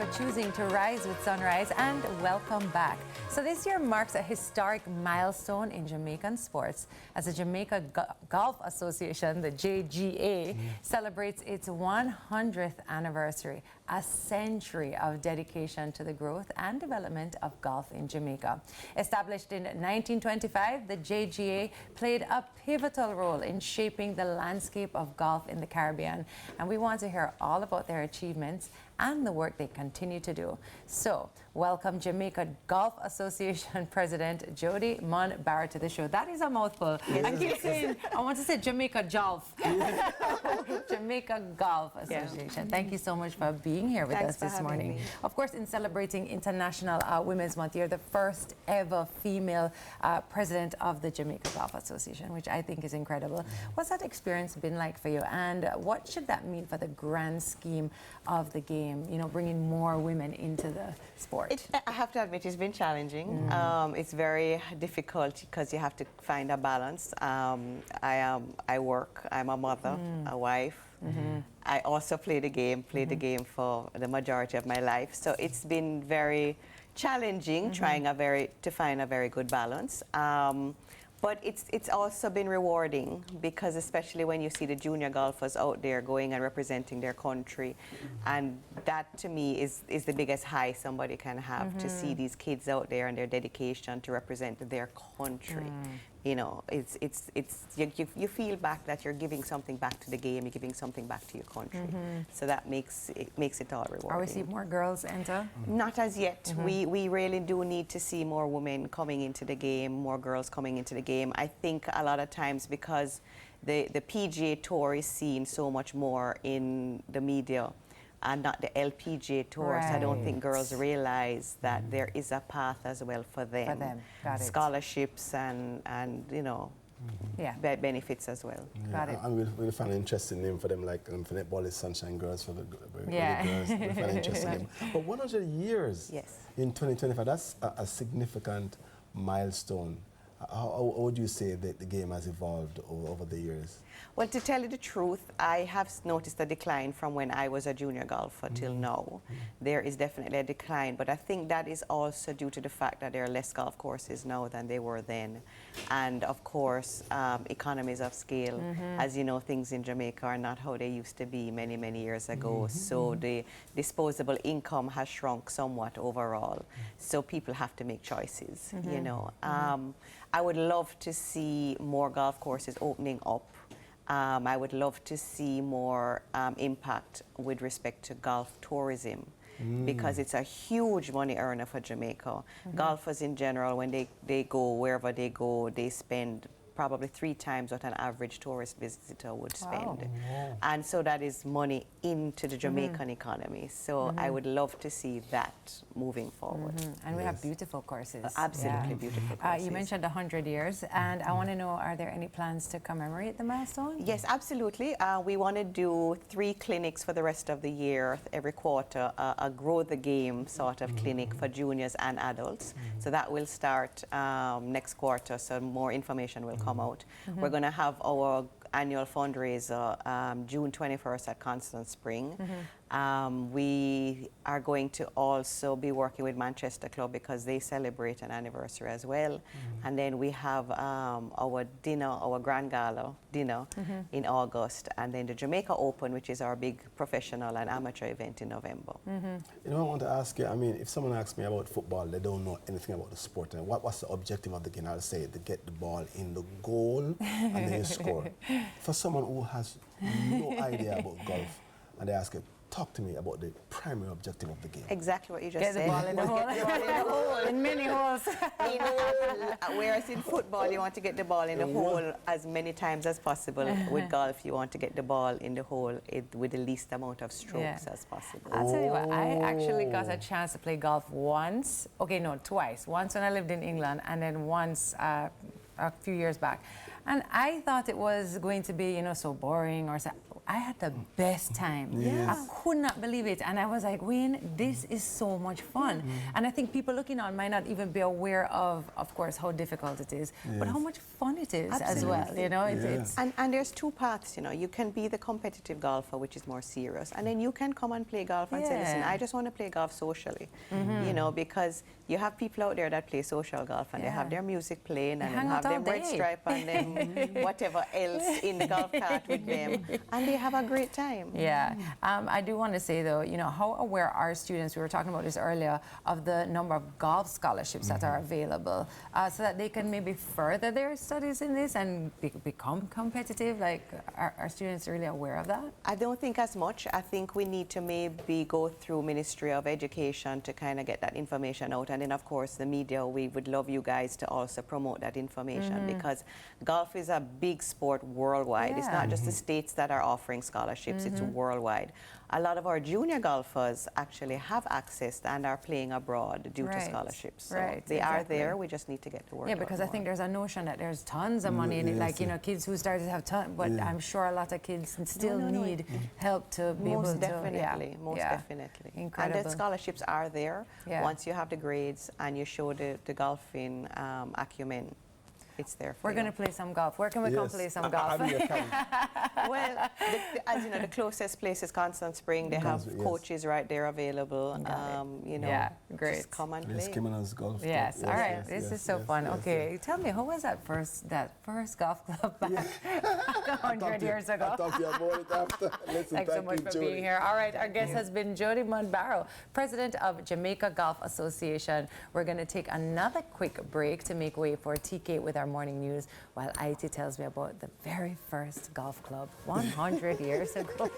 for choosing to rise with sunrise, and welcome back. So this year marks a historic milestone in Jamaican sports as the Jamaica Golf Association, the JGA, celebrates its 100th anniversary, a century of dedication to the growth and development of golf in Jamaica. Established in 1925, the JGA played a pivotal role in shaping the landscape of golf in the Caribbean, and we want to hear all about their achievements and the work they continue to do. So, welcome Jamaica Golf Association President Jody Munn Barrett to the show. That is a mouthful. Yes. I keep saying, I want to say Jamaica Golf. Jamaica Golf Association. Yeah. Thank you so much for being here with us this morning. Of course, in celebrating International Women's Month, you're the first ever female president of the Jamaica Golf Association, which I think is incredible. What's that experience been like for you, and what should that mean for the grand scheme of the game? You know, bringing more women into the sport. I have to admit, it's been challenging. It's very difficult because you have to find a balance. I work. I'm a mother, a wife. I also play the game. the game for the majority of my life. So it's been very challenging trying to find a very good balance. But it's also been rewarding because especially when you see the junior golfers out there going and representing their country, and that to me is the biggest high somebody can have, to see these kids out there and their dedication to represent their country. You know, you feel back that you're giving something back to the game, you're giving something back to your country. So that makes it all rewarding. Are we seeing more girls enter? Not as yet. We really do need to see more women coming into the game, more girls coming into the game. I think a lot of times because the PGA Tour is seen so much more in the media and not the LPGA Tour. So I don't think girls realize that there is a path as well for them. Got it. Scholarships and you know, benefits as well. Got it. And we'll find an interesting name for them, like for netball is Sunshine Girls for the girls. We'll find an interesting name. But 100 years in 2025, that's a significant milestone. How would you say that the game has evolved over the years? Well, to tell you the truth, I have noticed a decline from when I was a junior golfer till now. There is definitely a decline, but I think that is also due to the fact that there are less golf courses now than there were then. And of course, economies of scale. As you know, things in Jamaica are not how they used to be many, many years ago. So the disposable income has shrunk somewhat overall. So people have to make choices, you know. I would love to see more golf courses opening up. I would love to see more impact with respect to golf tourism, because it's a huge money earner for Jamaica. Golfers in general, when they go wherever they go, they spend probably 3 times what an average tourist visitor would spend. And so that is money into the Jamaican economy. So I would love to see that moving forward. And we have beautiful courses. Absolutely beautiful courses. You mentioned 100 years, and I want to know, are there any plans to commemorate the milestone? Yes, absolutely. We want to do 3 clinics for the rest of the year, every quarter, a grow the game sort of clinic for juniors and adults. So that will start next quarter, so more information will come out. We're going to have our annual fundraiser June 21st at Constant Spring. We are going to also be working with Manchester Club because they celebrate an anniversary as well. And then we have our dinner, our Grand Gala dinner in August. And then the Jamaica Open, which is our big professional and amateur event in November. You know, I want to ask you, I mean, if someone asks me about football, they don't know anything about the sport. And what's the objective of the game? I'll say to get the ball in the goal and then you score. For someone who has no idea about golf and they ask you, talk to me about the primary objective of the game. Exactly what you just said. Get the ball in the hole. Get the ball in the hole. In many holes. Whereas in football, you want to get the ball in the hole as many times as possible. With golf, you want to get the ball in the hole with the least amount of strokes as possible. I'll tell you what, I actually got a chance to play golf once. Okay, no, twice. Once when I lived in England, and then once a few years back. And I thought it was going to be, you know, so boring or so. I had the best time. Yes. I could not believe it. And I was like, Wayne, this is so much fun. And I think people looking on might not even be aware of course, how difficult it is, but how much fun it is as well. You know, it's And there's two paths, you know. You can be the competitive golfer, which is more serious, and then you can come and play golf and say, listen, I just want to play golf socially, you know, because you have people out there that play social golf and they have their music playing and then have their red stripe and then whatever else in the golf cart with them, and they have a great time. Yeah, I do want to say though, you know, how aware are students, we were talking about this earlier, of the number of golf scholarships that are available, so that they can maybe further their studies in this and become competitive? Like, are students really aware of that? I don't think as much. I think we need to maybe go through Ministry of Education to kind of get that information out, and then of course the media, we would love you guys to also promote that information, because golf is a big sport worldwide. It's not just the states that are offering scholarships, it's worldwide. A lot of our junior golfers actually have access and are playing abroad due to scholarships. So they are there, we just need to get to work. Yeah, because I think there's a notion that there's tons of money in it, like, you know, kids who started to have tons, but I'm sure a lot of kids still need help to be able to. Most definitely. Incredible. And the scholarships are there. Once you have the grades and you show the golfing acumen, it's there for We're going to play some golf. Where can we come play some golf? Well, as you know, the closest place is Constant Spring. They have coaches right there available. You know, great. Just come and play. Yes, Kimena's golf club. Yes, all right. This is so fun. Okay, tell me, how was that first golf club back 100 years ago? I'll talk to you about it after. Listen, Thanks so much for being here. All right, our guest has been Jody Munbarrow, President of Jamaica Golf Association. We're going to take another quick break to make way for TK with our morning news, while IT tells me about the very first golf club 100 years ago.